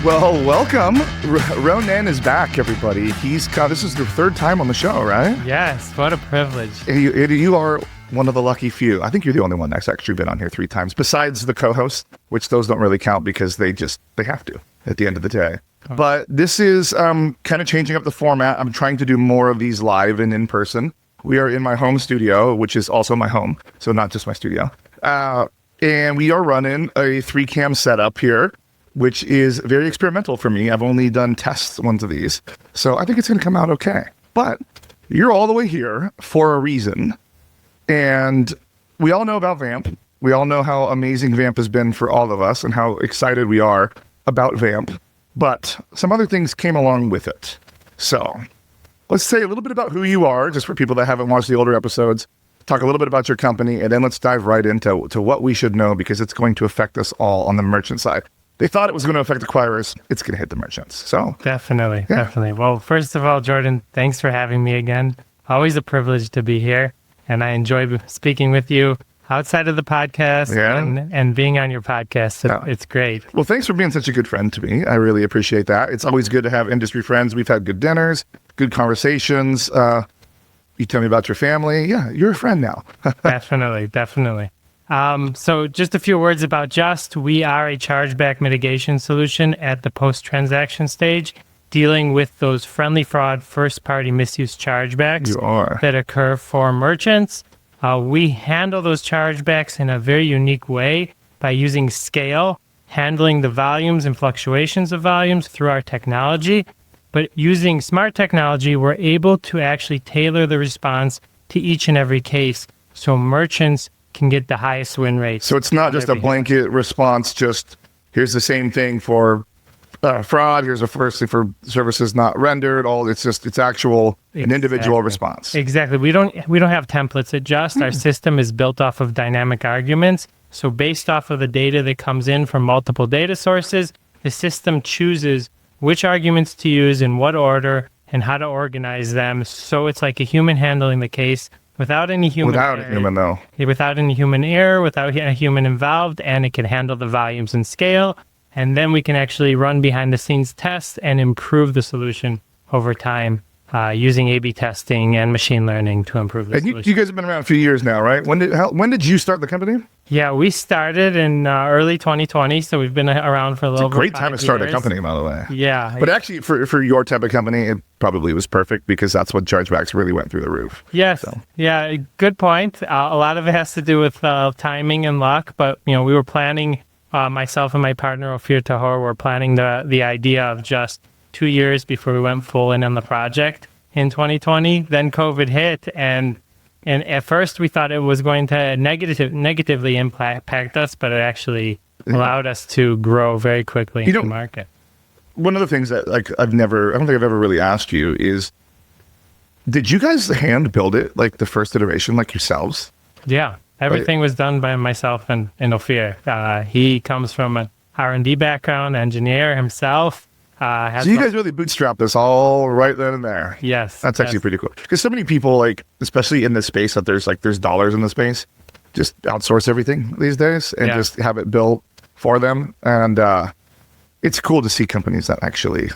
Well, welcome. Ronan is back, everybody. This is the third time on the show, right? Yes, what a privilege. You are one of the lucky few. I think you're the only one that's actually been on here 3 times, besides the co-host, which those don't really count because they have to at the end of the day. Oh. But this is kind of changing up the format. I'm trying to do more of these live and in person. We are in my home studio, which is also my home, so not just my studio. And we are running a 3-cam setup here, which is very experimental for me. I've only done test ones of these, so I think it's going to come out okay. But you're all the way here for a reason, and we all know about Vamp. We all know how amazing Vamp has been for all of us and how excited we are about Vamp, but some other things came along with it. So let's say a little bit about who you are, just for people that haven't watched the older episodes, talk a little bit about your company, and then let's dive right into what we should know, because it's going to affect us all on the merchant side. They thought it was going to affect acquirers. It's going to hit the merchants. So Definitely. Well, first of all, Jordan, thanks for having me again. Always a privilege to be here. And I enjoy speaking with you outside of the podcast and being on your podcast. So it's great. Well, thanks for being such a good friend to me. I really appreciate that. It's always good to have industry friends. We've had good dinners, good conversations. You tell me about your family. Yeah, you're a friend now. Definitely. So just a few words about Justt. We are a chargeback mitigation solution at the post-transaction stage, dealing with those friendly fraud first-party misuse chargebacks that occur for merchants. We handle those chargebacks in a very unique way by using scale, handling the volumes and fluctuations of volumes through our technology. But using smart technology, we're able to actually tailor the response to each and every case so merchants can get the highest win rate. So it's not just a blanket response, just here's the same thing for fraud, here's a first for services not rendered, it's actual an individual response. Exactly. We don't have templates at Justt. Our system is built off of dynamic arguments. So based off of the data that comes in from multiple data sources, the system chooses which arguments to use in what order and how to organize them. So it's like a human handling the case without any human error, without any human error, without a human involved, and it can handle the volumes and scale. And then we can actually run behind the scenes tests and improve the solution over time using A/B testing and machine learning to improve the solution. You guys have been around a few years now, right? When did you start the company? Yeah, we started in early 2020, so we've been around for a little bit. It's a great time to start a company, by the way. Yeah. But actually, for your type of company, it probably was perfect because that's what chargebacks really went through the roof. Yes. So. Yeah, good point. A lot of it has to do with timing and luck, but we were planning, myself and my partner, Ophir Tahor, were planning the idea of just 2 years before we went full in on the project in 2020. Then COVID hit, and at first we thought it was going to negatively impact us, but it actually allowed us to grow very quickly in the market. One of the things that I don't think I've ever really asked you is, did you guys hand build it, like the first iteration, like yourselves? Yeah, everything was done by myself and Ophir. He comes from an R&D background, engineer himself. So you guys really bootstrap this all right then and there. Yes. That's actually pretty cool. Because so many people, especially in this space, that there's dollars in the space, just outsource everything these days and just have it built for them. And it's cool to see companies that actually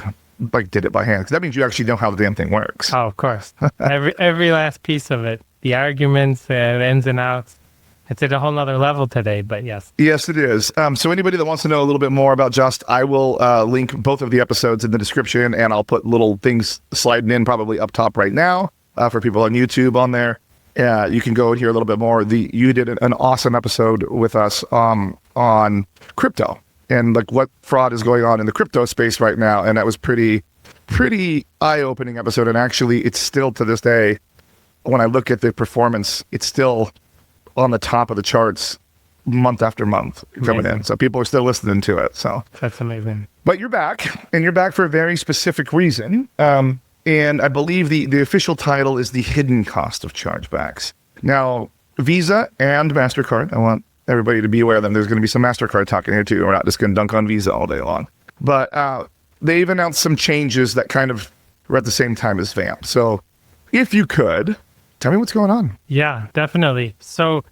did it by hand. Because that means you actually know how the damn thing works. Oh, of course. every last piece of it. The arguments, the ins and outs. It's at a whole nother level today, but yes. Yes, it is. So anybody that wants to know a little bit more about Justt, I will link both of the episodes in the description, and I'll put little things sliding in probably up top right now for people on YouTube on there. You can go and hear a little bit more. You did an awesome episode with us on crypto and what fraud is going on in the crypto space right now, and that was pretty eye-opening episode. And actually, it's still to this day, when I look at the performance, it's still on the top of the charts month after month coming in. So people are still listening to it. So that's amazing. But you're back, and you're back for a very specific reason. And I believe the official title is the hidden cost of chargebacks. Now, Visa and Mastercard, I want everybody to be aware of them. There's going to be some Mastercard talking here too. We're not just going to dunk on Visa all day long. But they've announced some changes that kind of were at the same time as Vamp. So if you could, tell me what's going on. Yeah, definitely. So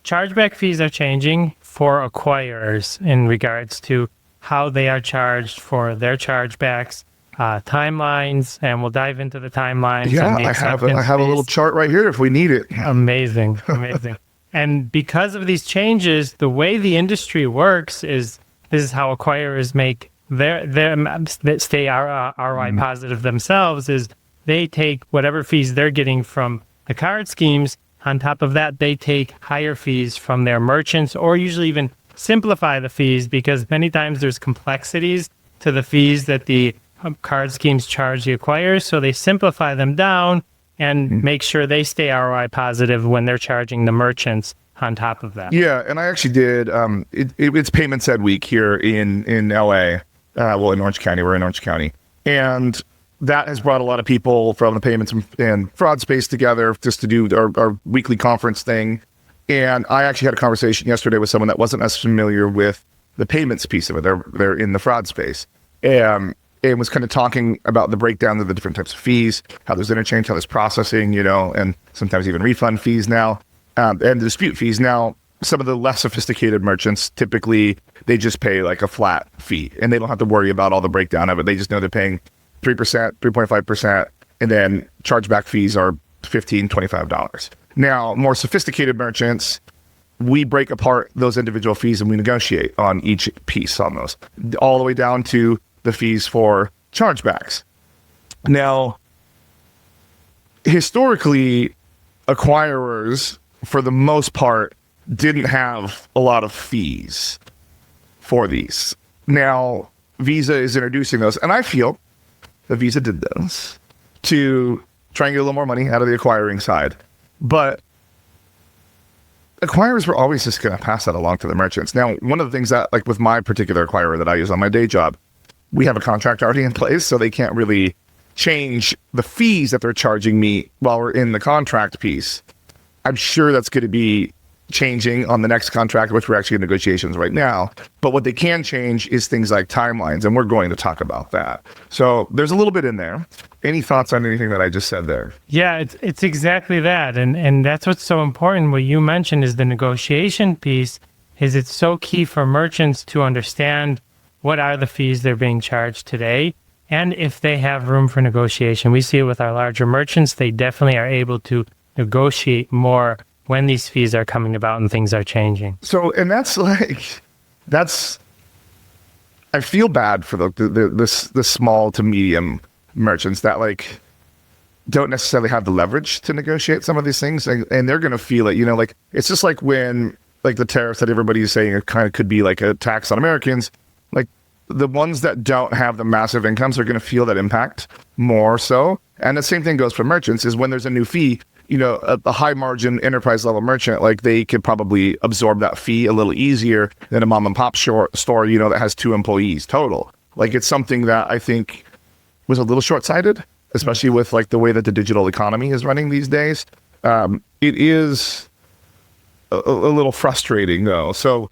chargeback fees are changing for acquirers in regards to how they are charged for their chargebacks, timelines, and we'll dive into the timelines. Yeah, and the I have a little phase. chart right here if we need it. Amazing. And because of these changes, the way the industry works is this is how acquirers make their stay ROI positive themselves. Is they take whatever fees they're getting from the card schemes. On top of that, they take higher fees from their merchants, or usually even simplify the fees, because many times there's complexities to the fees that the card schemes charge the acquirers. So they simplify them down and make sure they stay ROI positive when they're charging the merchants on top of that. Yeah, and I actually did. It's Payments Ed Week here in LA. Well, in Orange County. We're in Orange County, and that has brought a lot of people from the payments and fraud space together just to do our weekly conference thing. And I actually had a conversation yesterday with someone that wasn't as familiar with the payments piece of it. They're in the fraud space, and was kind of talking about the breakdown of the different types of fees, how there's interchange, how there's processing, and sometimes even refund fees now, and the dispute fees. Now, some of the less sophisticated merchants, typically they just pay like a flat fee, and they don't have to worry about all the breakdown of it. They just know they're paying 3%, 3.5%, and then chargeback fees are $15, $25. Now, more sophisticated merchants, we break apart those individual fees and we negotiate on each piece on those, all the way down to the fees for chargebacks. Now, historically, acquirers, for the most part, didn't have a lot of fees for these. Now, Visa is introducing those, and I feel that Visa did those to try and get a little more money out of the acquiring side. But acquirers were always just going to pass that along to the merchants. Now, one of the things that, like with my particular acquirer that I use on my day job, we have a contract already in place, so they can't really change the fees that they're charging me while we're in the contract piece. I'm sure that's going to be changing on the next contract, which we're actually in negotiations right now. But what they can change is things like timelines, and we're going to talk about that. So there's a little bit in there. Any thoughts on anything that I just said there? Yeah, it's exactly that. And that's what's so important. What you mentioned is the negotiation piece. Is it's so key for merchants to understand what are the fees they're being charged today, and if they have room for negotiation. We see it with our larger merchants. They definitely are able to negotiate more when these fees are coming about and things are changing. So, and I feel bad for the small to medium merchants that like don't necessarily have the leverage to negotiate some of these things, and they're going to feel it, like it's just like when like the tariffs that everybody is saying it kind of could be like a tax on Americans. Like the ones that don't have the massive incomes are going to feel that impact more so. And the same thing goes for merchants, is when there's a new fee, a high margin enterprise level merchant, like they could probably absorb that fee a little easier than a mom and pop store, that has 2 employees total. Like it's something that I think was a little short-sighted, especially with like the way that the digital economy is running these days. It is a little frustrating though. So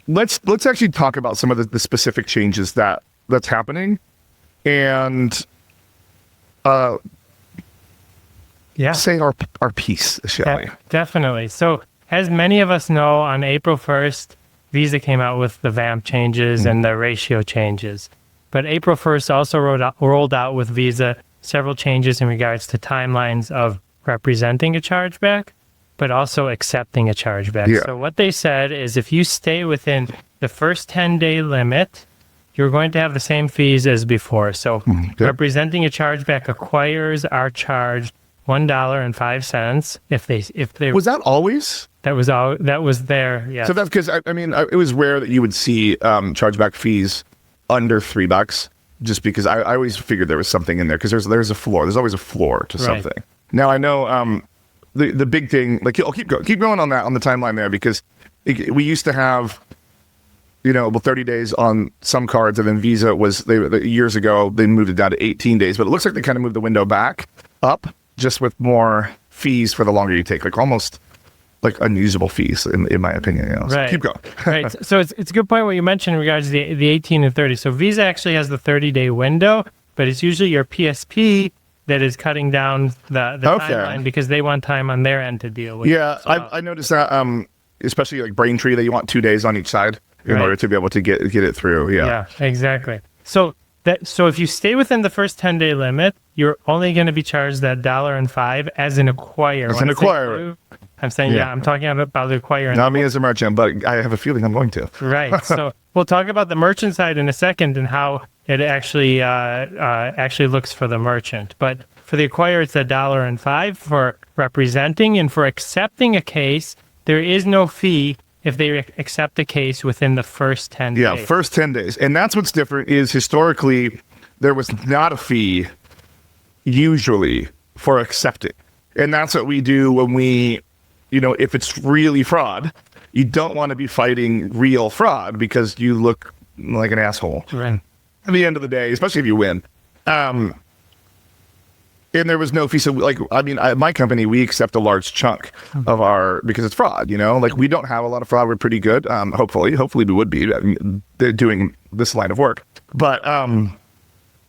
let's actually talk about some of the specific changes that's happening, and say our piece, shall we? Definitely. So as many of us know, on April 1st, Visa came out with the VAMP changes and the ratio changes. But April 1st also rolled out with Visa several changes in regards to timelines of representing a chargeback, but also accepting a chargeback. Yeah. So what they said is if you stay within the first 10-day limit, you're going to have the same fees as before. So representing a chargeback, acquirers are charged $1.05 if they Was that always? That was there. Yeah. So that's because it was rare that you would see chargeback fees under $3, just because I always figured there was something in there, because there's a floor. There's always a floor to something. Right. Now I know the big thing. Like I'll keep going on that on the timeline there, because we used to have 30 days on some cards, and then Visa years ago they moved it down to 18 days. But it looks like they kind of moved the window back up, just with more fees for the longer you take, like almost like unusable fees in my opinion. So right. Keep going. Right. So it's a good point what you mentioned in regards to the 18 and 30. So Visa actually has the 30-day window, but it's usually your PSP that is cutting down the timeline, because they want time on their end to deal with. Yeah, it. So, I noticed that, especially like Braintree, that you want 2 days on each side. in order to be able to get it through. Yeah, exactly. So if you stay within the first 10-day limit, you're only going to be charged that $1.05 as an acquirer. As an acquirer. I'm saying, I'm talking about the acquirer. Not me as a merchant, but I have a feeling I'm going to. Right. So we'll talk about the merchant side in a second and how it actually looks for the merchant. But for the acquirer, it's $1.05 for representing, and for accepting a case, there is no fee if they accept a case within the first 10 days. Yeah, first 10 days. And that's what's different is historically, there was not a fee usually for accepting. And that's what we do when we, if it's really fraud, you don't want to be fighting real fraud because you look like an asshole. Right. At the end of the day, especially if you win. And there was no fee. So, my company, we accept a large chunk of because it's fraud, we don't have a lot of fraud. We're pretty good. Hopefully we would be. I mean, they're doing this line of work. But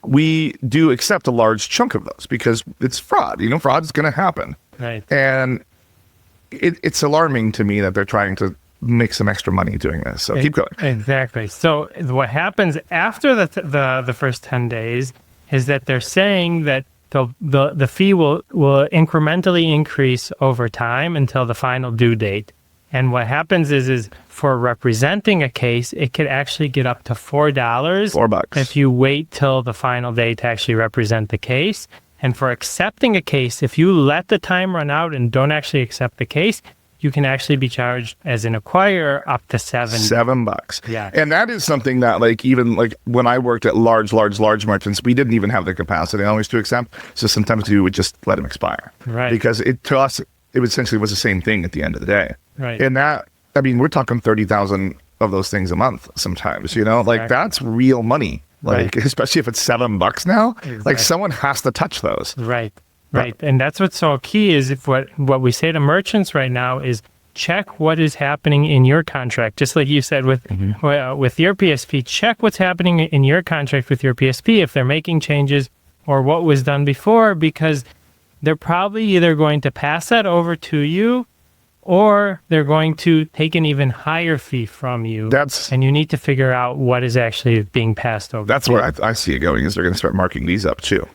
we do accept a large chunk of those because it's fraud. Fraud is going to happen. Right. And it's alarming to me that they're trying to make some extra money doing this. So keep going. Exactly. So what happens after the first 10 days is that they're saying that the fee will incrementally increase over time until the final due date. And what happens is for representing a case, it could actually get up to $4. $4 if you wait till the final day to actually represent the case. And for accepting a case, if you let the time run out and don't actually accept the case, you can actually be charged as an acquirer up to $7. Yeah. And that is something that even when I worked at large merchants, we didn't even have the capacity always to accept. So sometimes we would just let them expire. Right. Because to us, it essentially was the same thing at the end of the day. Right. And that, we're talking 30,000 of those things a month sometimes, exactly. That's real money. Especially if it's $7 now, exactly. Someone has to touch those. Right. Right. And that's what's so key is if what we say to merchants right now is check what is happening in your contract. Just like you said with your PSP, check what's happening in your contract with your PSP if they're making changes or what was done before, because they're probably either going to pass that over to you or they're going to take an even higher fee from you. And you need to figure out what is actually being passed over. That's where I see it going is they're going to start marking these up too,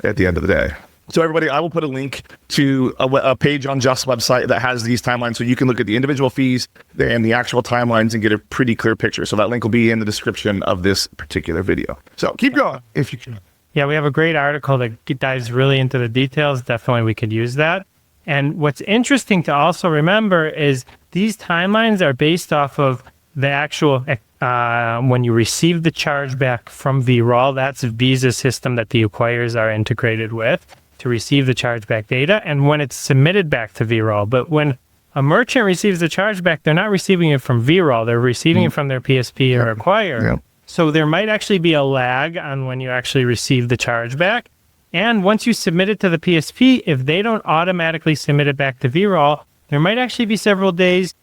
at the end of the day. So everybody, I will put a link to a page on Justt's website that has these timelines so you can look at the individual fees and the actual timelines and get a pretty clear picture. So that link will be in the description of this particular video. So keep going if you can. Yeah, we have a great article that dives really into the details. Definitely we could use that. And what's interesting to also remember is these timelines are based off of the actual, when you receive the chargeback from VROL, that's Visa's system that the acquirers are integrated with to receive the chargeback data, and when it's submitted back to VROL. But when a merchant receives the chargeback, they're not receiving it from VROL, they're receiving it from their PSP or acquirer. Yep. So there might actually be a lag on when you actually receive the chargeback. And once you submit it to the PSP, if they don't automatically submit it back to VROL, there might actually be several days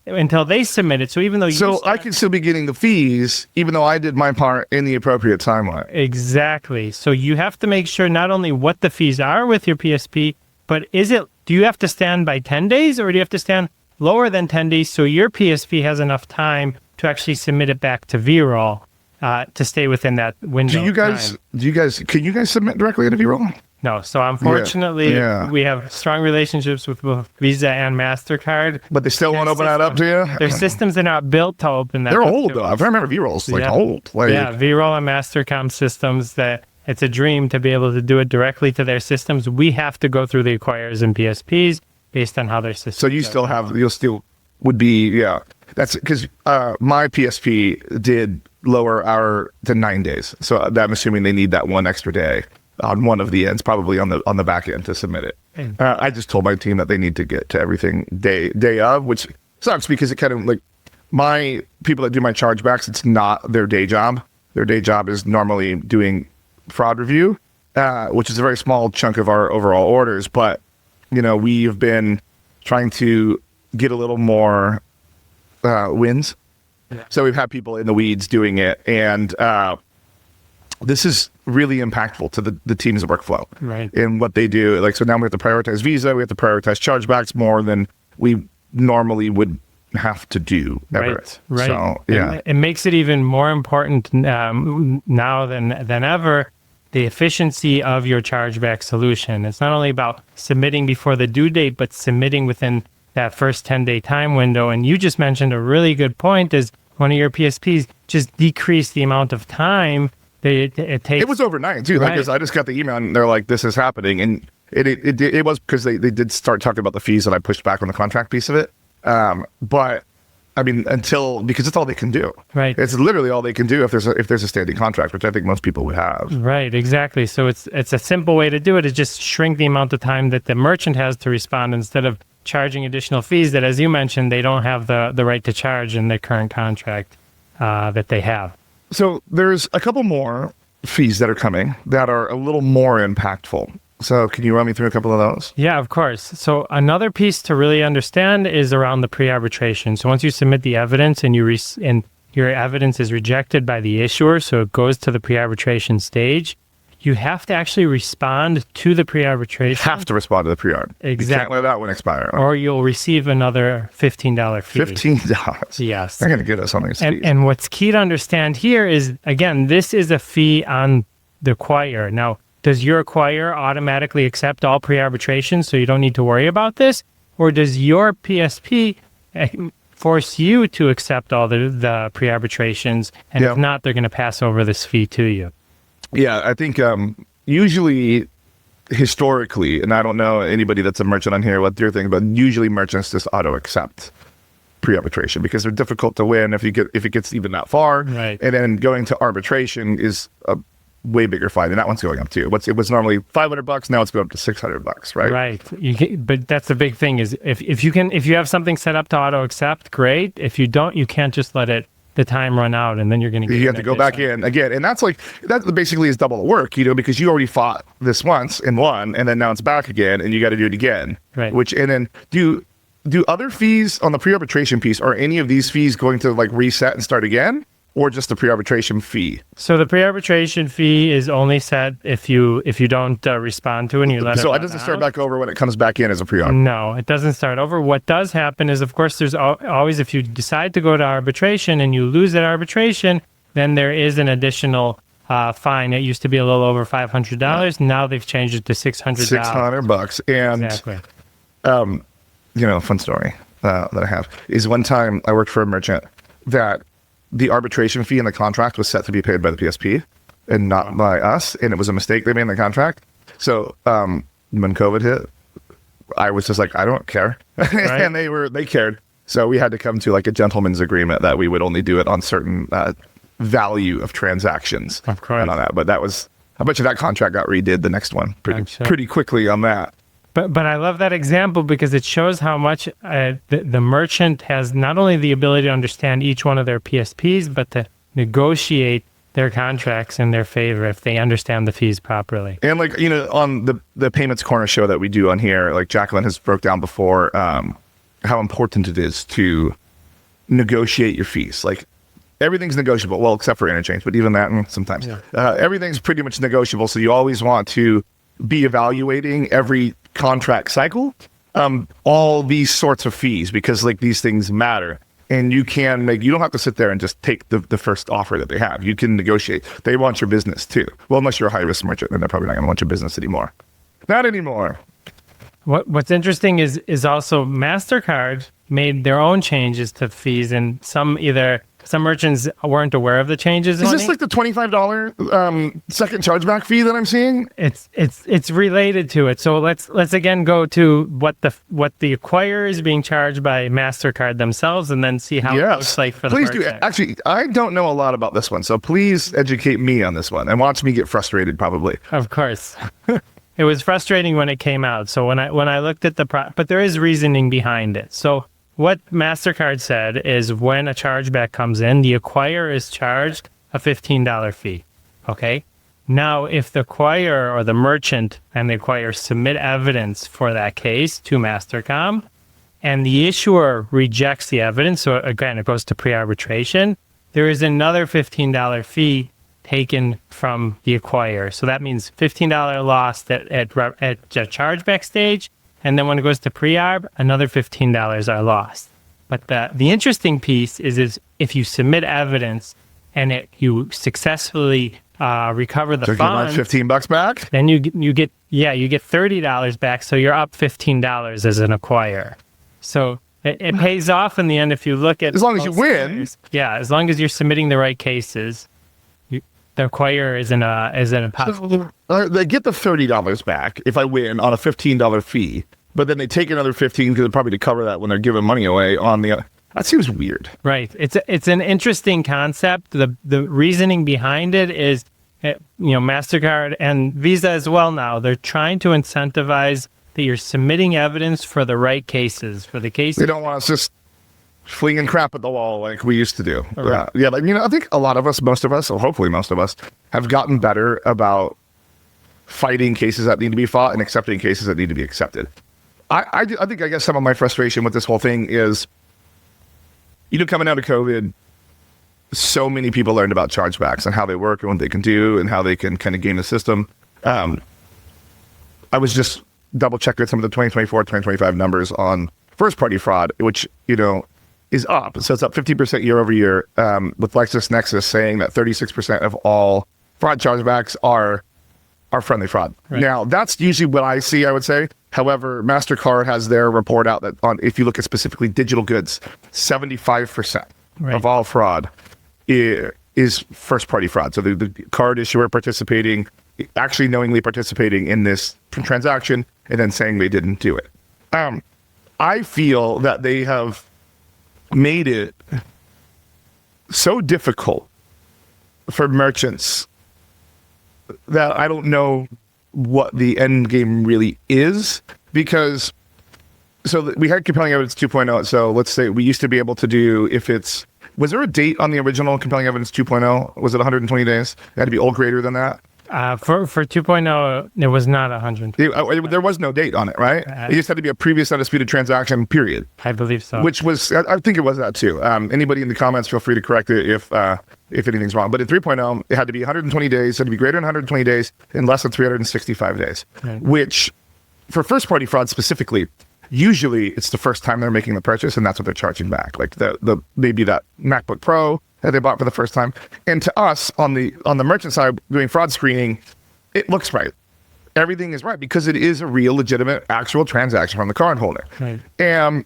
until they submit it. So even though I can still be getting the fees, even though I did my part in the appropriate timeline. Exactly. So you have to make sure not only what the fees are with your PSP, but do you have to stand by 10 days or do you have to stand lower than 10 days so your PSP has enough time to actually submit it back to VROL to stay within that window? Can you guys submit directly to VROL? No. So unfortunately, we have strong relationships with both Visa and Mastercard. But they still won't open that up to you? Their systems are not built to open that They're up. They're old, though. I remember VROL's old. VROL and Mastercom systems that it's a dream to be able to do it directly to their systems. We have to go through the acquirers and PSPs based on how their systems. So that's because my PSP did lower to 9 days. So I'm assuming they need that one extra day on one of the ends, probably on the back end to submit it. I just told my team that they need to get to everything day of, which sucks because it kind of my people that do my chargebacks, it's not their day job. Their day job is normally doing fraud review, which is a very small chunk of our overall orders. But, we've been trying to get a little more wins. Yeah. So we've had people in the weeds doing it. And this is really impactful to the team's workflow in what they do. So now we have to prioritize Visa. We have to prioritize chargebacks more than we normally would have to do ever. Right. So, yeah. It makes it even more important now than ever, the efficiency of your chargeback solution. It's not only about submitting before the due date, but submitting within that first 10-day time window. And you just mentioned a really good point is one of your PSPs just decrease the amount of time that it takes. It was overnight too. Right. Like, I just got the email and they're like, this is happening. And it was because they did start talking about the fees and I pushed back on the contract piece of it. But I mean, because it's all they can do. Right. It's literally all they can do if there's a standing contract, which I think most people would have. Right, exactly. So it's a simple way to do it is just shrink the amount of time that the merchant has to respond instead of charging additional fees that, as you mentioned, they don't have the right to charge in their current contract that they have. So there's a couple more fees that are coming that are a little more impactful. So can you run me through a couple of those? Yeah, of course. So another piece to really understand is around the pre-arbitration. So once you submit the evidence and your evidence is rejected by the issuer, so it goes to the pre-arbitration stage, you have to actually respond to the pre-arbitration. Have to respond to the pre-arb. Exactly. You can't let that one expire. Or you'll receive another $15 fee. $15. Yes. They're going to get us on these fees. And what's key to understand here is, again, this is a fee on the acquirer. Now, does your acquirer automatically accept all pre-arbitration so you don't need to worry about this? Or does your PSP force you to accept all the pre-arbitrations? And if not, they're going to pass over this fee to you. Yeah, I think usually, historically, and I don't know anybody that's a merchant on here what they're thinking, but usually merchants just auto-accept pre-arbitration because they're difficult to win if it gets even that far. Right. And then going to arbitration is a way bigger fine, and that one's going up too. It was normally $500, now it's going up to $600, right? Right. But that's the big thing is if you have something set up to auto-accept, great. If you don't, you can't just let the time run out, and then you're going to get you have to go back in again, and that basically is double the work, because you already fought this once and won, and then now it's back again, and you got to do it again. Right. And then do other fees on the pre-arbitration piece? Are any of these fees going to like reset and start again, or just the pre-arbitration fee? So the pre-arbitration fee is only set if you don't respond to it and you let it. So it doesn't start back over when it comes back in as a pre-arb. No, it doesn't start over. What does happen is, of course, there's always, if you decide to go to arbitration and you lose that arbitration, then there is an additional fine. It used to be a little over $500. Right. Now they've changed it to $600. $600. And exactly. Fun story that I have is one time I worked for a merchant that the arbitration fee in the contract was set to be paid by the PSP and not by us. And it was a mistake they made in the contract. So when COVID hit, I was just like, I don't care. Right. And they cared. So we had to come to like a gentleman's agreement that we would only do it on certain value of transactions. Of course. And on that. But I bet you that contract got redid the next one pretty quickly on that. But I love that example because it shows how much the merchant has not only the ability to understand each one of their PSPs, but to negotiate their contracts in their favor if they understand the fees properly. And on the Payments Corner show that we do on here, like Jacqueline has broke down before how important it is to negotiate your fees. Like everything's negotiable, well, except for interchange, but even that sometimes. Yeah. Everything's pretty much negotiable, so you always want to be evaluating every contract cycle, all these sorts of fees, because like these things matter, and you don't have to sit there and just take the first offer that they have. You can negotiate. They want your business too. Well, unless you're a high risk merchant, then they're probably not going to want your business anymore. Not anymore. What's interesting is also Mastercard made their own changes to fees, and some merchants weren't aware of the changes. Is this like the $25 second chargeback fee that I'm seeing? It's related to it. So let's again go to what the acquirer is being charged by Mastercard themselves, and then see how it looks like for the merchant. Please do. Actually, I don't know a lot about this one, so please educate me on this one and watch me get frustrated. Probably. Of course. It was frustrating when it came out. So when I looked at but there is reasoning behind it. So what Mastercard said is when a chargeback comes in, the acquirer is charged a $15 fee. Okay. Now, if the acquirer or the merchant and the acquirer submit evidence for that case to Mastercom, and the issuer rejects the evidence, so again, it goes to pre-arbitration, there is another $15 fee taken from the acquirer. So that means $15 loss at chargeback stage, and then when it goes to pre-arb, another $15 are lost. But the interesting piece is if you submit evidence and you successfully recover the So funds, $15 back. then you get $30 back. So you're up $15 as an acquirer. So it pays off in the end if you look at As long as you win. acquirers. Yeah, as long as you're submitting the right cases, the acquirer is in a pot. They get the $30 back if I win on a $15 fee, but then they take another $15 because probably to cover that when they're giving money away on the. That seems weird. Right. It's an interesting concept. The reasoning behind it is, Mastercard and Visa as well now, they're trying to incentivize that you're submitting evidence for the right cases, for the cases. They don't want us just flinging crap at the wall like we used to do. Right. Yeah. I think a lot of us, most of us, or hopefully most of us, have gotten better about fighting cases that need to be fought and accepting cases that need to be accepted. I guess some of my frustration with this whole thing is, coming out of COVID, so many people learned about chargebacks and how they work and what they can do and how they can kind of game the system. I was just double checking some of the 2024, 2025 numbers on first party fraud, which, is up. So it's up 50% year over year, with LexisNexis saying that 36% of all fraud chargebacks are friendly fraud. Right. Now, that's usually what I see, I would say. However, Mastercard has their report out that if you look at specifically digital goods, 75% of all fraud is first-party fraud. So the card issuer actually knowingly participating in this transaction and then saying they didn't do it. I feel that they have made it so difficult for merchants that I don't know what the end game really is, because we had compelling evidence 2.0. So let's say we used to be able to do, was there a date on the original compelling evidence 2.0? Was it 120 days? It had to be all greater than that. For 2.0, there was not 100. There was no date on it, right? It just had to be a previous undisputed transaction, period. I believe so. Which was, I think it was that too. Anybody in the comments, feel free to correct it if anything's wrong. But in 3.0, it had to be 120 days, it had to be greater than 120 days, in less than 365 days. Right. Which, for first-party fraud specifically, usually it's the first time they're making the purchase, and that's what they're charging back. Like maybe that MacBook Pro that they bought for the first time. And to us, on the merchant side, doing fraud screening, it looks right. Everything is right because it is a real, legitimate, actual transaction from the cardholder. Right. And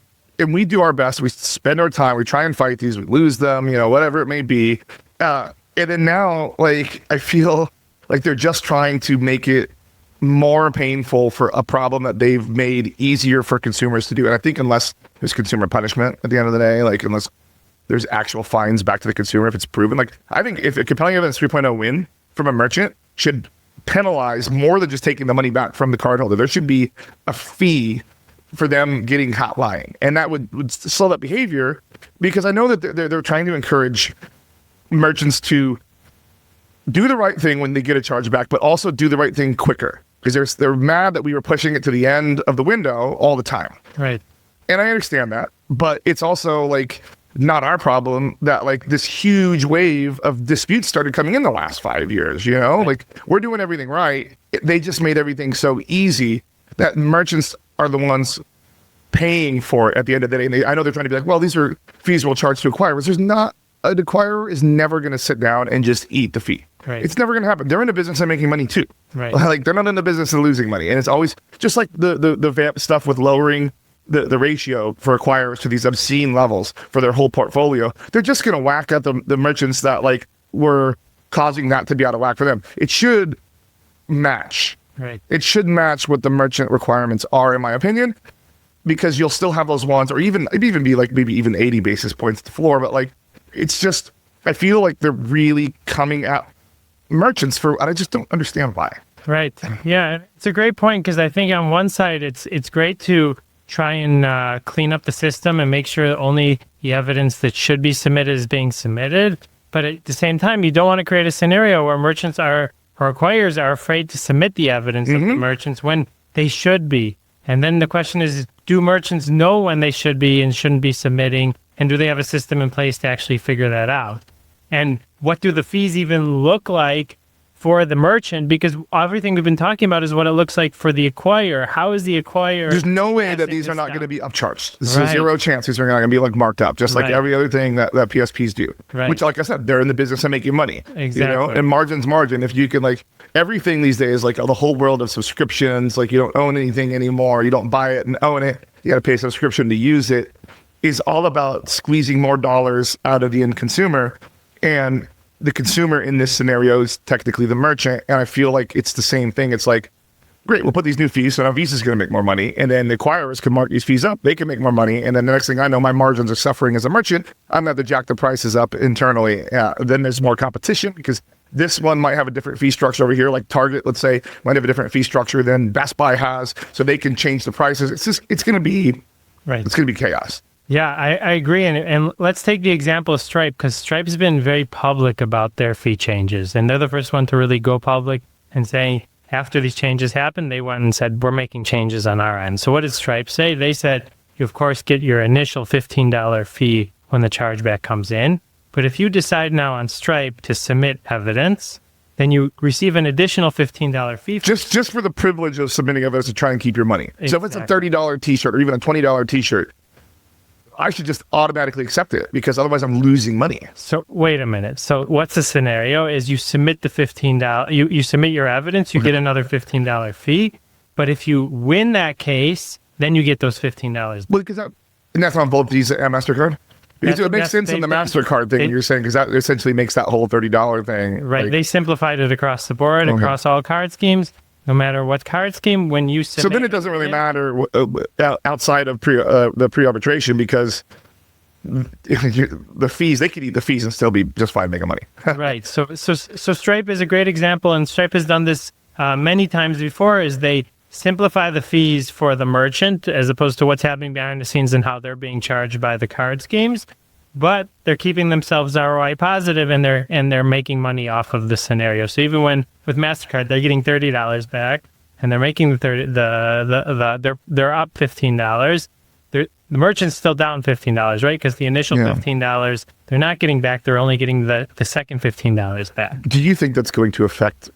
we do our best. We spend our time. We try and fight these. We lose them, whatever it may be. And then now, I feel like they're just trying to make it more painful for a problem that they've made easier for consumers to do. And I think unless there's consumer punishment at the end of the day, unless there's actual fines back to the consumer if it's proven. I think if a compelling evidence 3.0 win from a merchant should penalize more than just taking the money back from the cardholder. There should be a fee for them getting caught lying. And that would slow that behavior, because I know that they're trying to encourage merchants to do the right thing when they get a chargeback, but also do the right thing quicker, because they're mad that we were pushing it to the end of the window all the time. Right. And I understand that, but it's also not our problem that this huge wave of disputes started coming in the last 5 years, right. We're doing everything right. They just made everything so easy that merchants are the ones paying for it at the end of the day. And I know they're trying to be well, these are fees we'll charge to acquirers. An acquirer is never going to sit down and just eat the fee. Right. It's never going to happen. They're in the business of making money too. Right. They're not in the business of losing money. And it's always just like the VAMP stuff with lowering the ratio for acquirers to these obscene levels for their whole portfolio. They're just going to whack at the merchants that were causing that to be out of whack for them. It should match. Right. It should match what the merchant requirements are, in my opinion, because you'll still have those ones, or it'd even be maybe even 80 basis points to the floor. But it's just, I feel like they're really coming at merchants and I just don't understand why. Right. Yeah. It's a great point, because I think on one side, it's great to try and clean up the system and make sure that only the evidence that should be submitted is being submitted. But at the same time, you don't want to create a scenario where merchants or acquirers are afraid to submit the evidence of the merchants when they should be. And then the question is, do merchants know when they should be and shouldn't be submitting? And do they have a system in place to actually figure that out? And what do the fees even look like for the merchant, because everything we've been talking about is what it looks like for the acquirer. How is the acquirer? There's no way that these are not going to be upcharged. There's Right. zero chance these are not going to be like marked up, just like Right. every other thing that PSPs do. Right. Which, like I said, they're in the business of making money. Exactly. And margin's margin. If you can, like, everything these days, like the whole world of subscriptions, like you don't own anything anymore, you don't buy it and own it, you got to pay a subscription to use it, is all about squeezing more dollars out of the end consumer. And the consumer in this scenario is technically the merchant. And I feel like it's the same thing. It's like, great, we'll put these new fees, so now Visa's going to make more money. And then the acquirers can mark these fees up. They can make more money. And then the next thing I know, my margins are suffering as a merchant. I'm going to have to jack the prices up internally. Then there's more competition because this one might have a different fee structure over here. Like Target, let's say, might have a different fee structure than Best Buy has. So they can change the prices. It's going to be, Right. it's going to be chaos. Yeah, I agree. And let's take the example of Stripe, because Stripe's been very public about their fee changes. And they're the first one to really go public and say, after these changes happened, they went and said, we're making changes on our end. So what did Stripe say? They said, you, of course, get your initial $15 fee when the chargeback comes in. But if you decide now on Stripe to submit evidence, then you receive an additional $15 fee. Just for the privilege of submitting evidence to try and keep your money. Exactly. So if it's a $30 t-shirt or even a $20 t-shirt, I should just automatically accept it because otherwise I'm losing money. So wait a minute. So what's the scenario is you submit the $15, you submit your evidence, you get another $15 fee. But if you win that case, then you get those $15. Well, because and that's on both Visa and Mastercard. Because it makes sense in the Mastercard thing you're saying, because that essentially makes that whole $30 thing. Right. Like, They simplified it across the board, across all card schemes. No matter what card scheme, when you submit... So then it doesn't really matter outside of the pre-arbitration because the fees, they could eat the fees and still be just fine making money. Right. So Stripe is a great example, and Stripe has done this many times before, is they simplify the fees for the merchant as opposed to what's happening behind the scenes and how they're being charged by the card schemes. But they're keeping themselves ROI positive, and they're making money off of the scenario. So even when with Mastercard, they're getting $30 back, and they're making they're up $15. The merchant's still down $15, right? Because the initial $15 they're not getting back; they're only getting the second $15 back. Do you think that's going to affect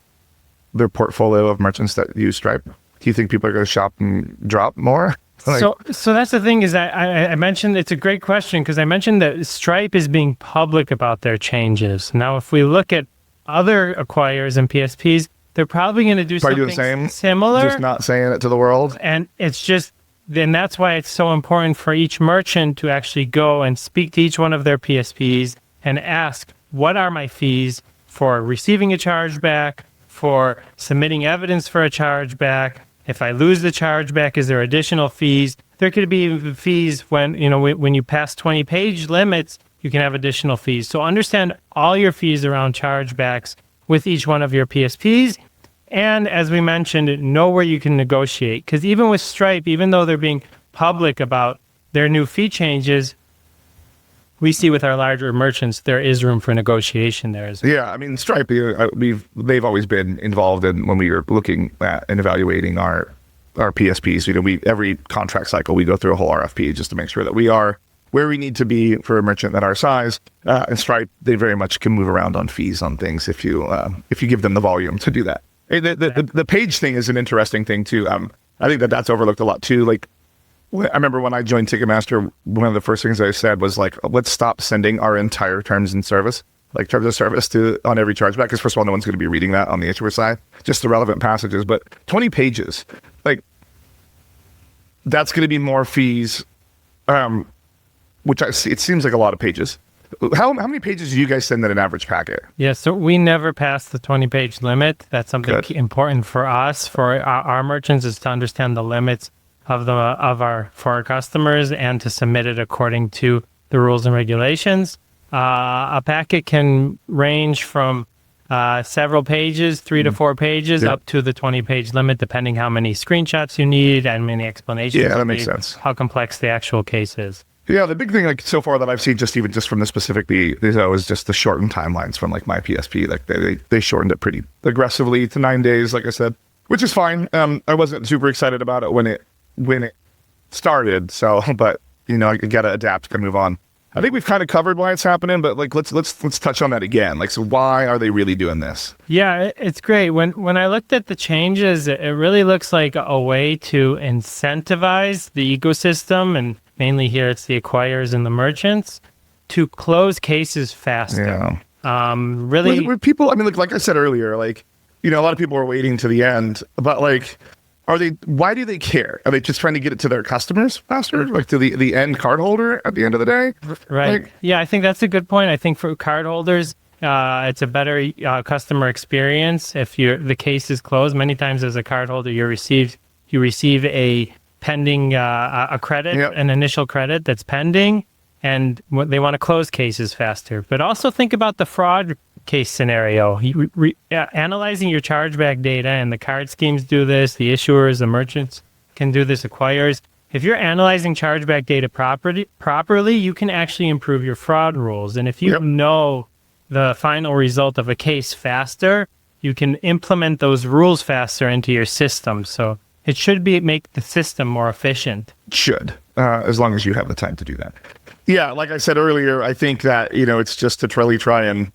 their portfolio of merchants that use Stripe? Do you think people are going to shop and drop more? So that's the thing is I mentioned, it's a great question because I mentioned that Stripe is being public about their changes. Now, if we look at other acquirers and PSPs, they're probably going to do something the same, similar. Just not saying it to the world. And it's just, then that's why it's so important for each merchant to actually go and speak to each one of their PSPs and ask, what are my fees for receiving a chargeback, for submitting evidence for a chargeback? If I lose the chargeback, is there additional fees? There could be fees when you pass 20-page limits, you can have additional fees. So understand all your fees around chargebacks with each one of your PSPs. And as we mentioned, know where you can negotiate. Because even with Stripe, even though they're being public about their new fee changes, we see with our larger merchants, there is room for negotiation there as well. Yeah, I mean, Stripe, they've always been involved in when we were looking at and evaluating our PSPs. Every contract cycle, we go through a whole RFP just to make sure that we are where we need to be for a merchant that our size. And Stripe, they very much can move around on fees on things if you give them the volume to do that. The page thing is an interesting thing too. I think that's overlooked a lot too. Like, I remember when I joined Ticketmaster, one of the first things I said was like, let's stop sending our entire terms of service on every chargeback. Because first of all, no one's going to be reading that on the issuer side, just the relevant passages. But 20 pages, like that's going to be more fees, which it seems like a lot of pages. How many pages do you guys send in an average packet? Yeah, so we never pass the 20-page limit. That's something important for us, for our merchants, is to understand the limits for our customers and to submit it according to the rules and regulations. A packet can range from several pages, 3 to 4 pages, up to the 20-page limit, depending how many screenshots you need and many explanations. Yeah, that makes sense. How complex the actual case is. Yeah, the big thing like so far that I've seen, just from the specific is just the shortened timelines from like my PSP. Like they shortened it pretty aggressively to 9 days, like I said, which is fine. I wasn't super excited about it when it started. So, but I got to adapt and move on. I think we've kind of covered why it's happening, but like let's touch on that again. Like, so why are they really doing this? Yeah, it's great. When I looked at the changes, it really looks like a way to incentivize the ecosystem, and mainly here it's the acquirers and the merchants, to close cases faster. Yeah. Really, with people, I mean, like I said earlier, like, you know, a lot of people are waiting to the end, but like, why do they care? Are they just trying to get it to their customers faster? Like to the end cardholder at the end of the day? Right. Like, yeah, I think that's a good point. I think for cardholders, it's a better customer experience if the case is closed. Many times as a cardholder, you receive a pending a credit, Yep. an initial credit that's pending, and they want to close cases faster. But also think about the fraud case scenario. Analyzing your chargeback data, and the card schemes do this, the issuers, the merchants can do this, acquirers. If you're analyzing chargeback data properly, you can actually improve your fraud rules. And if you Yep. know the final result of a case faster, you can implement those rules faster into your system. So it should make the system more efficient. should, as long as you have the time to do that. Yeah, like I said earlier, I think that, you know, it's just to really try and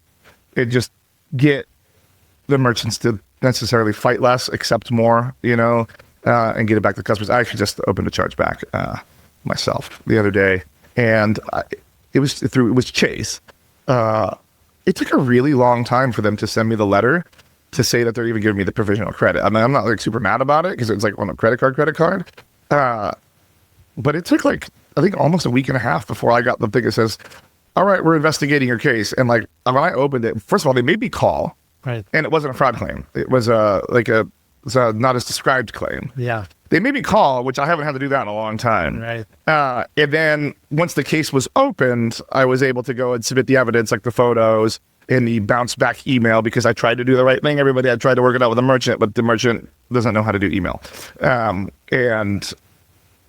just get the merchants to necessarily fight less, accept more, you know, and get it back to the customers. I actually just opened a chargeback myself the other day, and it was Chase. It took a really long time for them to send me the letter to say that they're even giving me the provisional credit. I mean, I'm not like super mad about it because it's like on a credit card. But it took like, I think almost a week and a half before I got the thing that says, all right, we're investigating your case. And like, when I opened it, first of all, they made me call. Right. And it wasn't a fraud claim. It was it's a not as described claim. Yeah. They made me call, which I haven't had to do that in a long time. Right. And then once the case was opened, I was able to go and submit the evidence, like the photos and the bounce back email, because I tried to do the right thing. Everybody had tried to work it out with the merchant, but the merchant doesn't know how to do email. And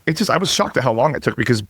it just, I was shocked at how long it took, because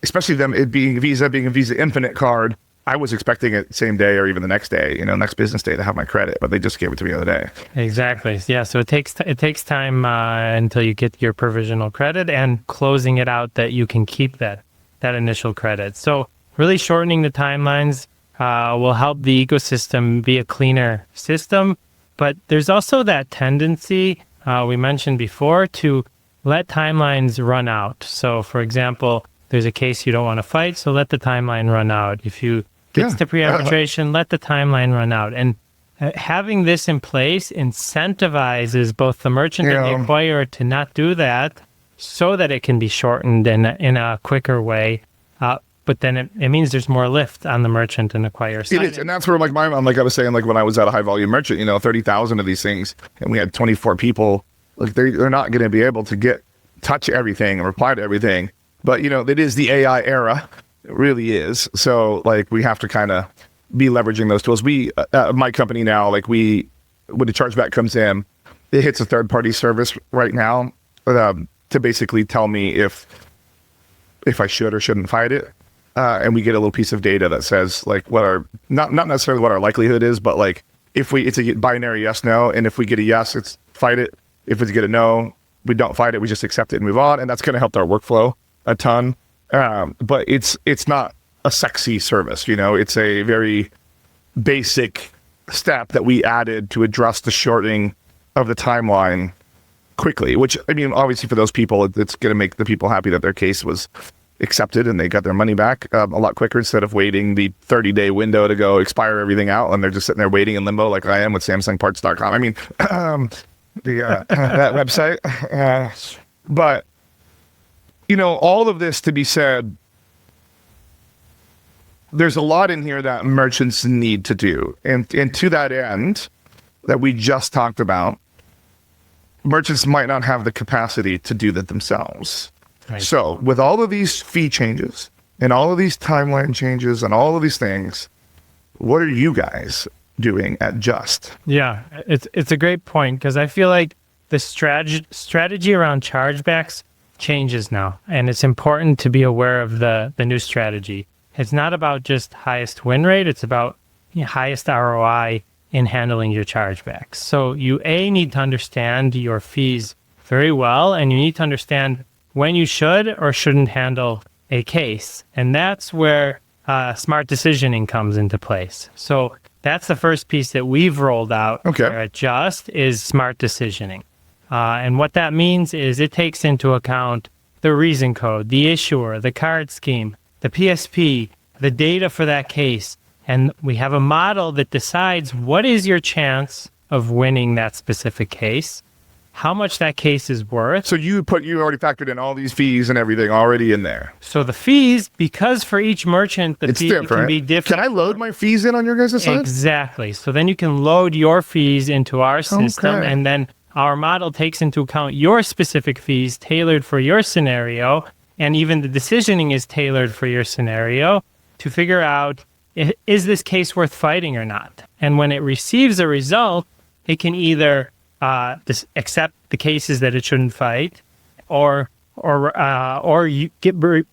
especially them, it being a Visa Infinite card, I was expecting it same day or even the next day, you know, next business day to have my credit, but they just gave it to me the other day. Exactly. Yeah. So it takes time until you get your provisional credit and closing it out that you can keep that initial credit. So really shortening the timelines will help the ecosystem be a cleaner system. But there's also that tendency we mentioned before to let timelines run out. So for example, there's a case you don't want to fight, so let the timeline run out. If you get to pre-arbitration, let the timeline run out. And having this in place incentivizes both the merchant and the acquirer to not do that, so that it can be shortened in a quicker way. But then it means there's more lift on the merchant and acquirer side. It is, and that's where like like I was saying, like when I was at a high volume merchant, you know, 30,000 of these things, and we had 24 people. Like they're not going to be able to touch everything and reply to everything. But, you know, it is the AI era. It really is. So, like, we have to kind of be leveraging those tools. We, my company now, like when the chargeback comes in, it hits a third-party service right now to basically tell me if I should or shouldn't fight it. And we get a little piece of data that says, like, what our, not necessarily what our likelihood is, but, like, it's a binary yes-no. And if we get a yes, it's fight it. If we get a no, we don't fight it. We just accept it and move on. And that's going to help our workflow a ton, but it's not a sexy service, you know. It's a very basic step that we added to address the shortening of the timeline quickly, which, I mean, obviously for those people, it's going to make the people happy that their case was accepted and they got their money back a lot quicker, instead of waiting the 30-day window to go expire everything out, and they're just sitting there waiting in limbo like I am with SamsungParts.com. I mean, that website. But you know, all of this to be said, there's a lot in here that merchants need to do. And to that end, that we just talked about, merchants might not have the capacity to do that themselves. Right. So with all of these fee changes and all of these timeline changes and all of these things, what are you guys doing at Justt? Yeah, it's a great point, because I feel like the strategy around chargebacks changes now, and it's important to be aware of the new strategy. It's not about just highest win rate, it's about highest ROI in handling your chargebacks. So you need to understand your fees very well, and you need to understand when you should or shouldn't handle a case. And that's where smart decisioning comes into place. So that's the first piece that we've rolled out here at Justt is smart decisioning. And what that means is it takes into account the reason code, the issuer, the card scheme, the PSP, the data for that case. And we have a model that decides what is your chance of winning that specific case, how much that case is worth. So you already factored in all these fees and everything already in there. So the fees, because for each merchant, the fee can be different. Can I load my fees in on your guys' side? Exactly. So then you can load your fees into our system, and then our model takes into account your specific fees tailored for your scenario, and even the decisioning is tailored for your scenario to figure out, is this case worth fighting or not? And when it receives a result, it can either accept the cases that it shouldn't fight, or you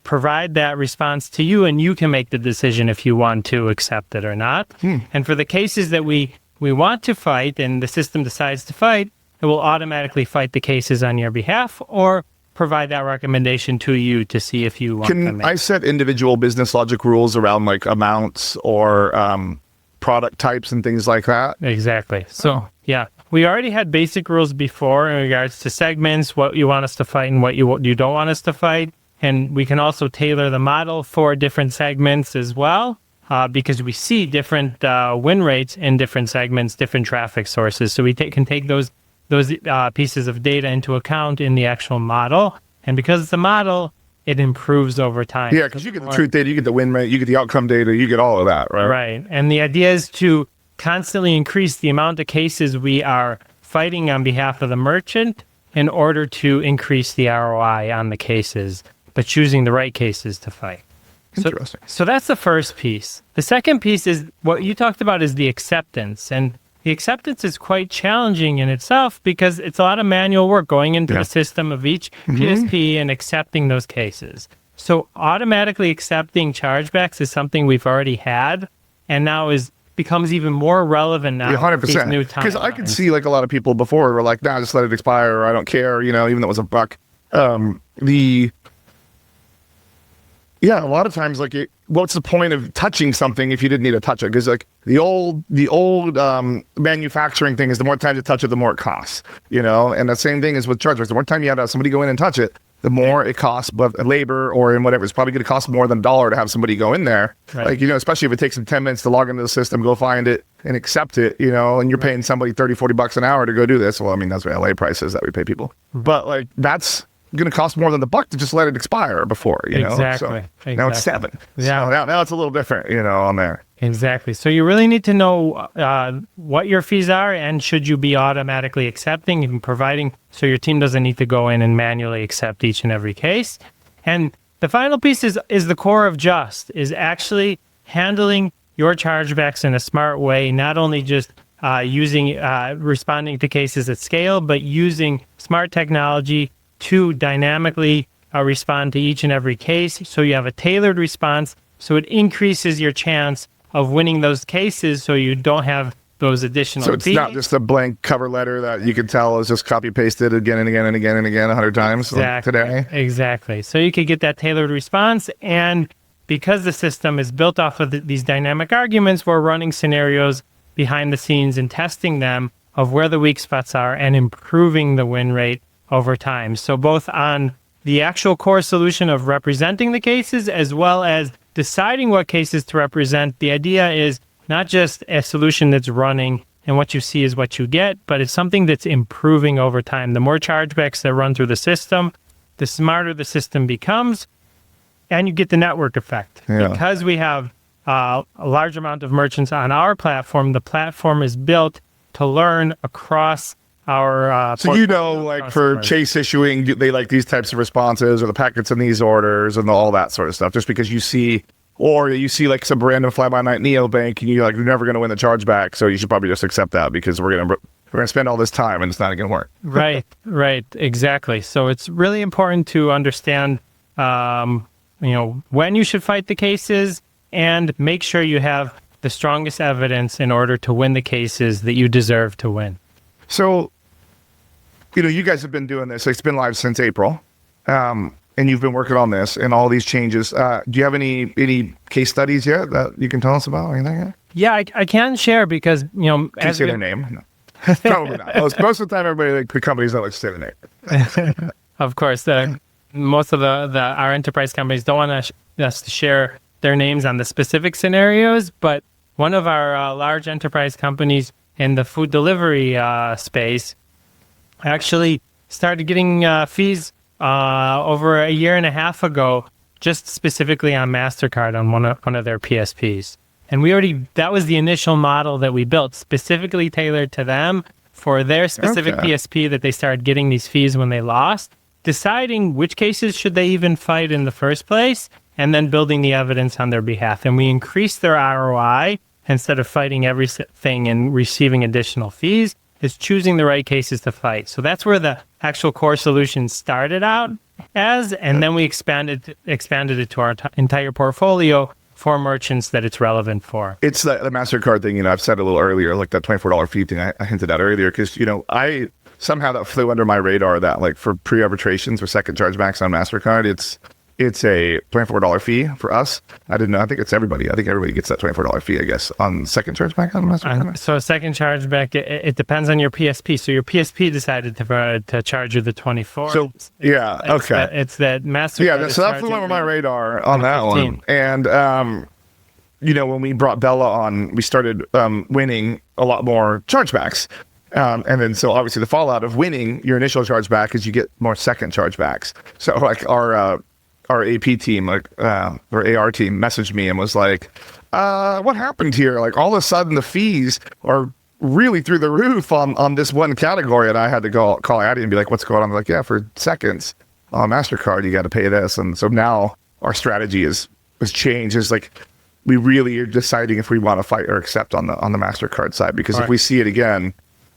provide that response to you, and you can make the decision if you want to accept it or not. And for the cases that we want to fight, and the system decides to fight, it will automatically fight the cases on your behalf, or provide that recommendation to you to see if you want to make. Can I set individual business logic rules around like amounts or product types and things like that? Exactly. So yeah, we already had basic rules before in regards to segments, what you want us to fight and what you don't want us to fight. And we can also tailor the model for different segments as well, because we see different win rates in different segments, different traffic sources. So we can take those pieces of data into account in the actual model. And because it's a model, it improves over time. Yeah, because you get the truth data, you get the win rate, you get the outcome data, you get all of that, right? Right. And the idea is to constantly increase the amount of cases we are fighting on behalf of the merchant in order to increase the ROI on the cases, but choosing the right cases to fight. Interesting. So that's the first piece. The second piece is what you talked about is the acceptance. And the acceptance is quite challenging in itself because it's a lot of manual work going into the system of each PSP and accepting those cases. So automatically accepting chargebacks is something we've already had, and now becomes even more relevant now. 100%. Because I could see like a lot of people before were like, nah, just let it expire, or I don't care, even though it was $1. Yeah, a lot of times, like, what's the point of touching something if you didn't need to touch it? Because like the old manufacturing thing is the more time you touch it, the more it costs, And the same thing is with chargebacks. The more time you have somebody go in and touch it, the more it costs, but labor or in whatever. It's probably going to cost more than $1 to have somebody go in there. Right. Like, especially if it takes them 10 minutes to log into the system, go find it and accept it, and you're paying somebody $30-$40 an hour to go do this. Well, I mean, that's what LA prices that we pay people. But like, that's going to cost more than the $1 to just let it expire before, Exactly. So now it's $7. Yeah. So now it's a little different, on there. Exactly. So you really need to know what your fees are, and should you be automatically accepting and providing, so your team doesn't need to go in and manually accept each and every case. And the final piece is the core of Justt, is actually handling your chargebacks in a smart way, not only just responding to cases at scale, but using smart technology to dynamically respond to each and every case. So you have a tailored response, so it increases your chance of winning those cases, so you don't have those additional So it's fees. not just a blank cover letter that you can tell is just copy pasted again and again and again and again 100 times today. Exactly. So you could get that tailored response, and because the system is built off of these dynamic arguments, we're running scenarios behind the scenes and testing them of where the weak spots are and improving the win rate over time. So both on the actual core solution of representing the cases as well as deciding what cases to represent, the idea is not just a solution that's running and what you see is what you get, but it's something that's improving over time. The more chargebacks that run through the system, the smarter the system becomes, and you get the network effect. Yeah. Because we have a large amount of merchants on our platform, the platform is built to learn across our so like for Chase issuing, they like these types of responses or the packets in these orders and all that sort of stuff, just because you see like some random fly-by-night neobank and you're never going to win the chargeback, so you should probably just accept that because we're going to spend all this time and it's not going to work. Right, exactly. So it's really important to understand when you should fight the cases and make sure you have the strongest evidence in order to win the cases that you deserve to win. So you guys have been doing this. It's been live since April. and you've been working on this and all these changes. Do you have any case studies yet that you can tell us about or anything yet? Yeah, I can share because, Can you say their name? No. Probably not. Most of the time, everybody, the companies don't like to say their name. Of course, most of our enterprise companies don't want us to share their names on the specific scenarios, but one of our large enterprise companies in the food delivery space actually started getting fees over a year and a half ago, just specifically on Mastercard on one of their PSPs. And that was the initial model that we built, specifically tailored to them for their specific PSP that they started getting these fees when they lost, deciding which cases should they even fight in the first place, and then building the evidence on their behalf. And we increased their ROI instead of fighting everything and receiving additional fees, is choosing the right cases to fight. So that's where the actual core solution started out as, and then we expanded it to our entire portfolio for merchants that it's relevant for. It's the MasterCard thing, I've said a little earlier, like that $24 fee thing I hinted at earlier, because, I somehow that flew under my radar that like for pre-arbitrations or second chargebacks on MasterCard, it's a $24 fee for us. I didn't know. I think it's everybody. I think everybody gets that $24 fee, I guess, on second chargeback on Mastercard. So a second chargeback, it depends on your PSP. So your PSP decided to charge you the 24. So okay. It's that Mastercard. Yeah, so that flew under my radar on that 15. One. And when we brought Bella on, we started winning a lot more chargebacks. And then, so obviously the fallout of winning your initial chargeback is you get more second chargebacks. So like our AP team, like our AR team, messaged me and was like, "What happened here? Like all of a sudden the fees are really through the roof on this one category." And I had to call Addie and be like, "What's going on?" They're like, "Yeah, for seconds on Mastercard, you got to pay this." And so now our strategy has changed. It's like we really are deciding if we want to fight or accept on the Mastercard side, because if we see it again,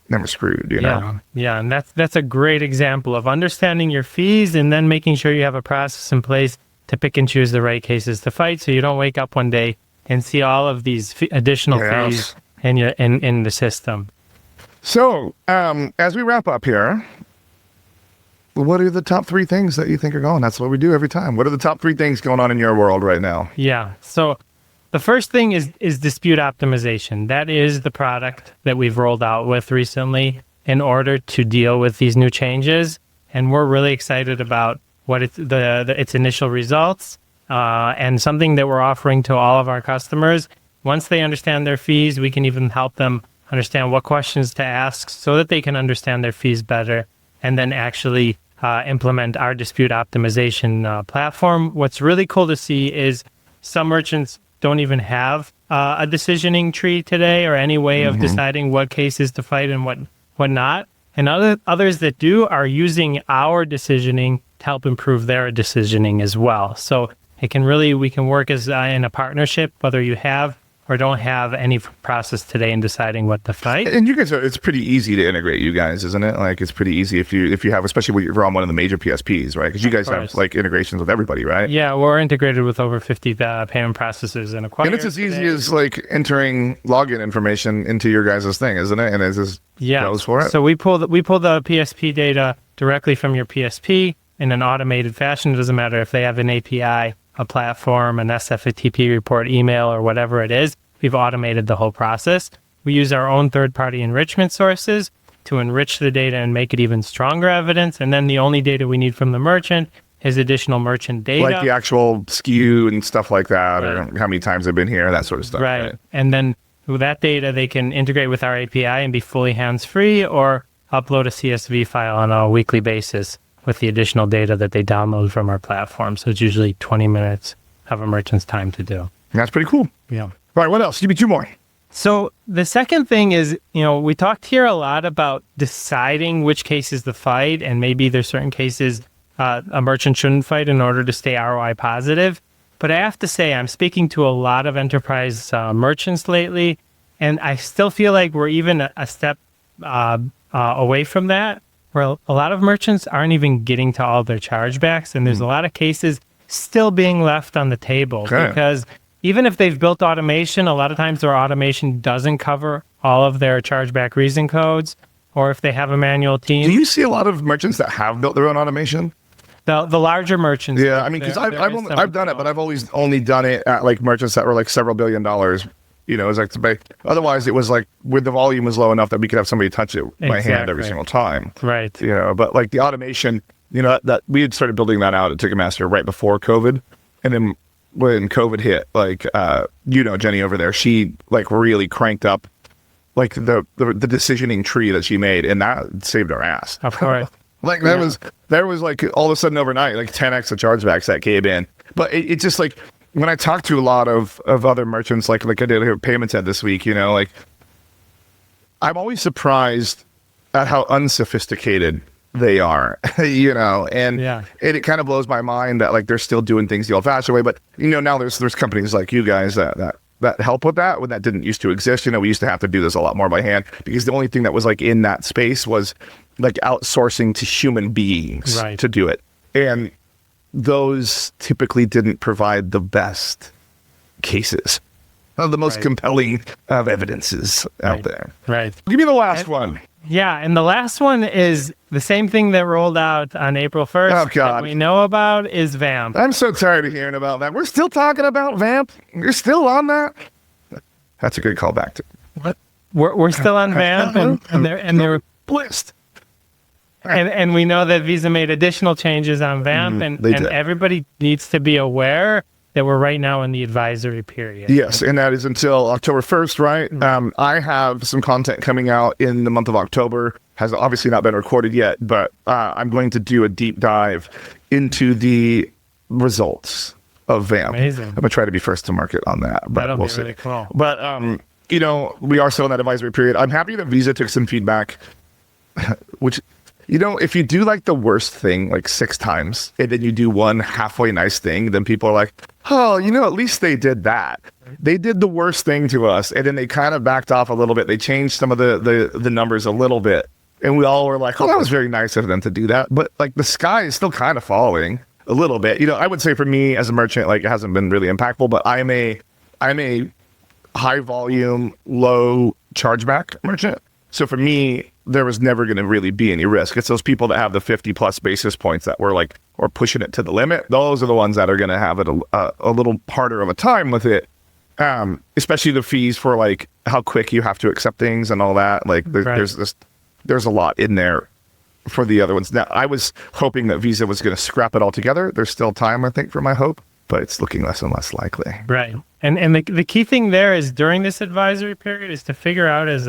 then we're screwed, know? Yeah, and that's a great example of understanding your fees and then making sure you have a process in place to pick and choose the right cases to fight, so you don't wake up one day and see all of these additional fees in the system. So, as we wrap up here, what are the top 3 things that you think are going? That's what we do every time. What are the top 3 things going on in your world right now? Yeah, so the first thing is dispute optimization. That is the product that we've rolled out with recently in order to deal with these new changes. And we're really excited about what its initial results and something that we're offering to all of our customers. Once they understand their fees, we can even help them understand what questions to ask so that they can understand their fees better and then actually implement our dispute optimization platform. What's really cool to see is some merchants don't even have a decisioning tree today or any way of deciding what cases to fight and what not. And others that do are using our decisioning to help improve their decisioning as well. So we can work as in a partnership, whether you have or don't have any process today in deciding what to fight. And you guys it's pretty easy to integrate, you guys, isn't it? Like it's pretty easy if you have, especially when you're on one of the major PSPs, right? Because you guys have like integrations with everybody, right? Yeah, we're integrated with over 50 payment processors and acquirers. And it's as easy as like entering login information into your guys' thing, isn't it? And it just goes for it. So we pull the PSP data directly from your PSP in an automated fashion. It doesn't matter if they have an API, a platform, an SFTP report, email, or whatever it is. We've automated the whole process. We use our own third-party enrichment sources to enrich the data and make it even stronger evidence. And then the only data we need from the merchant is additional merchant data. Like the actual SKU and stuff like that, or how many times they've been here, that sort of stuff. Right. And then with that data, they can integrate with our API and be fully hands-free or upload a CSV file on a weekly basis with the additional data that they download from our platform. So it's usually 20 minutes of a merchant's time to do. That's pretty cool. Yeah. All right, what else? Give me 2 more. So the second thing is, we talked here a lot about deciding which cases to fight, and maybe there's certain cases a merchant shouldn't fight in order to stay ROI positive. But I have to say, I'm speaking to a lot of enterprise merchants lately, and I still feel like we're even a step away from that, where a lot of merchants aren't even getting to all their chargebacks, and there's a lot of cases still being left on the table because even if they've built automation, a lot of times their automation doesn't cover all of their chargeback reason codes, or if they have a manual team. Do you see a lot of merchants that have built their own automation? The larger merchants. Yeah, I mean, because I've done it, but I've always only done it at like merchants that were like several $billion. You know, it was like otherwise it was like where the volume was low enough that we could have somebody touch it by hand every single time. Right. You know, but like the automation, you know, that we had started building that out at Ticketmaster right before COVID, and then when COVID hit, like you know, Jenny over there, she like really cranked up like the decisioning tree that she made, and that saved our ass. Of course. Like there was like all of a sudden overnight, like 10x of chargebacks that came in. But it just like when I talked to a lot of other merchants, like I did here at Payments Ed this week, you know, like I'm always surprised at how unsophisticated they are, you know, and it kind of blows my mind that like they're still doing things the old-fashioned way. But you know, now there's companies like you guys that help with that when that didn't used to exist. You know, we used to have to do this a lot more by hand because the only thing that was like in that space was like outsourcing to human beings to do it. And those typically didn't provide the best cases, the most compelling of evidences out there. Right. Give me the last one. Yeah, and the last one is the same thing that rolled out on April 1st. Oh, God. That we know about is VAMP. I'm so tired of hearing about that. We're still talking about VAMP. You're still on that? That's a good callback to what? We're still on VAMP, and they're blissed. And we know that Visa made additional changes on VAMP, and everybody needs to be aware that we're right now in the advisory period. Yes, and that is until October 1st, right? I have some content coming out in the month of October. Has obviously not been recorded yet, but I'm going to do a deep dive into the results of VAMP. Amazing. I'm going to try to be first to market on that, but That'll we'll be see. Really cool. But, you know, we are still in that advisory period. I'm happy that Visa took some feedback, which... You know, if you do like the worst thing like 6 times and then you do one halfway nice thing, then people are like, oh, you know, at least they did that. They did the worst thing to us, and then they kind of backed off a little bit. They changed some of the numbers a little bit, and we all were like, oh, that was very nice of them to do that. But like the sky is still kind of falling a little bit. You know, I would say for me as a merchant, like it hasn't been really impactful, but I'm a high volume, low chargeback merchant. So for me, there was never going to really be any risk. It's those people that have the 50 plus basis points that were like, or pushing it to the limit. Those are the ones that are going to have it a little harder of a time with it. Especially the fees for like how quick you have to accept things and all that. Like there's a lot in there for the other ones. Now I was hoping that Visa was going to scrap it all together. There's still time, I think, for my hope, but it's looking less and less likely. Right. And the key thing there is during this advisory period is to figure out as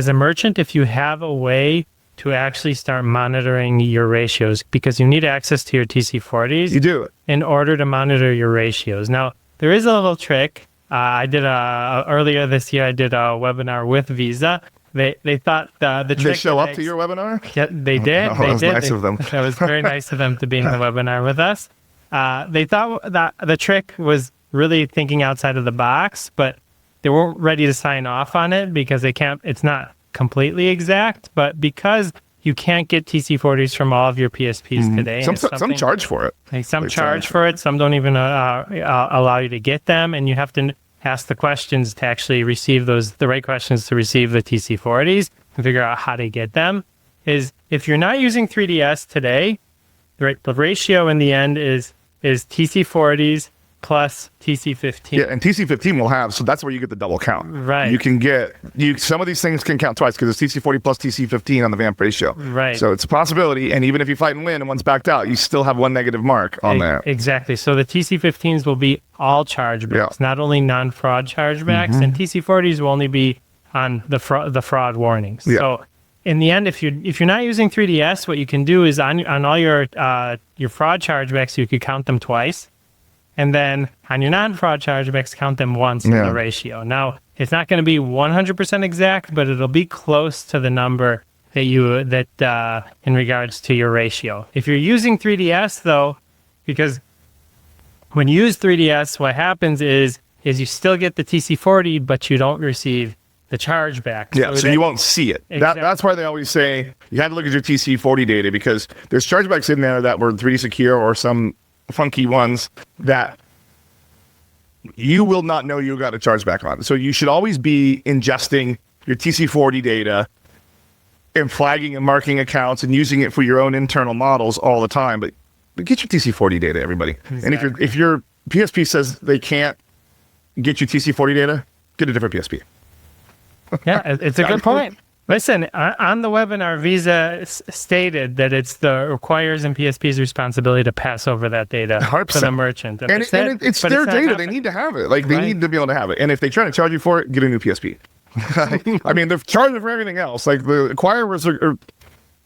a merchant, if you have a way to actually start monitoring your ratios, because you need access to your TC40s. You do. In order to monitor your ratios. Now, there is a little trick. Earlier this year, I did a webinar with Visa. They thought the trick. Did they show up to your webinar? Yeah, they did. That was nice of them. That was very nice of them to be in the webinar with us. They thought that the trick was really thinking outside of the box, but they weren't ready to sign off on it because it's not completely exact, but because you can't get TC40s from all of your PSPs today. Some charge for it. Some charge for it. Some don't even allow you to get them. And you have to ask the questions to actually receive the right questions to receive the TC40s and figure out how to get them. Is if you're not using 3DS today, the ratio in the end is TC40s plus TC15. Yeah, and TC15 will have, so that's where you get the double count. Right. You can get, some of these things can count twice because it's TC40 plus TC15 on the VAMP ratio. Right. So it's a possibility, and even if you fight and win and one's backed out, you still have one negative mark on that. Exactly. So the TC15s will be all chargebacks, not only non-fraud chargebacks, and TC40s will only be on the fraud warnings. Yeah. So in the end, if you're not using 3DS, what you can do is on all your fraud chargebacks, you could count them twice. And then on your non-fraud chargebacks, count them once in the ratio. Now, it's not going to be 100% exact, but it'll be close to the number that in regards to your ratio. If you're using 3DS, though, because when you use 3DS, what happens is you still get the TC40, but you don't receive the chargeback. Yeah, so you won't see it. Exactly. That's why they always say you have to look at your TC40 data, because there's chargebacks in there that were 3D secure or some funky ones that you will not know you got a chargeback on. So you should always be ingesting your TC40 data and flagging and marking accounts and using it for your own internal models all the time. But get your TC40 data, everybody. Exactly. And if your PSP says they can't get you TC40 data, get a different PSP. Yeah, it's a good point. Listen, on the webinar, Visa stated that it's the acquirers and PSP's responsibility to pass over that data 100%. to the merchant. And it's their data. Happening. They need to have it. Like, they Right. need to be able to have it. And if they try to charge you for it, get a new PSP. I mean, they're charging for everything else. Like, the acquirers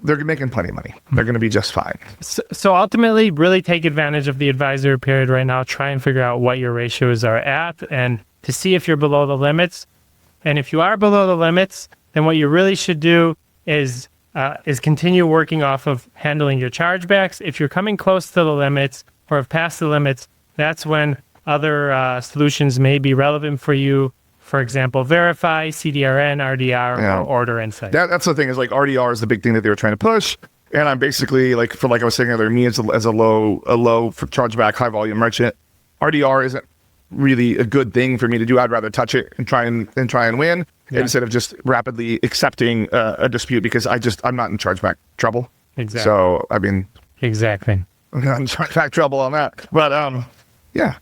they're making plenty of money. They're going to be just fine. So ultimately, really take advantage of the advisory period right now. Try and figure out what your ratios are at and to see if you're below the limits. And if you are below the limits, then what you really should do is continue working off of handling your chargebacks. If you're coming close to the limits or have passed the limits, that's when other solutions may be relevant for you. For example, Verify, CDRN, RDR, or Order Insight. That's the thing, is like RDR is the big thing that they were trying to push. And I'm basically, like I was saying earlier, me as a low for chargeback, high volume merchant, RDR isn't really a good thing for me to do. I'd rather touch it and try and win instead of just rapidly accepting a dispute, because I'm not in chargeback trouble. Exactly. So, I mean, Exactly. I'm not in chargeback trouble on that. But, yeah.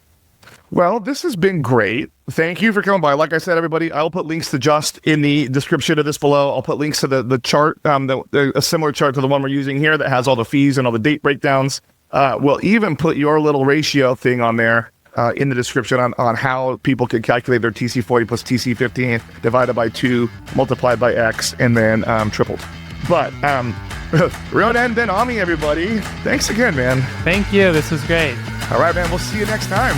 Well, this has been great. Thank you for coming by. Like I said, everybody, I'll put links to Justt in the description of this below. I'll put links to the chart, a similar chart to the one we're using here that has all the fees and all the date breakdowns. We'll even put your little ratio thing on there in the description on how people can calculate their TC40 plus TC15 divided by 2, multiplied by X, and then tripled. But Ronan Ben Ami, everybody. Thanks again, man. Thank you. This was great. All right, man. We'll see you next time.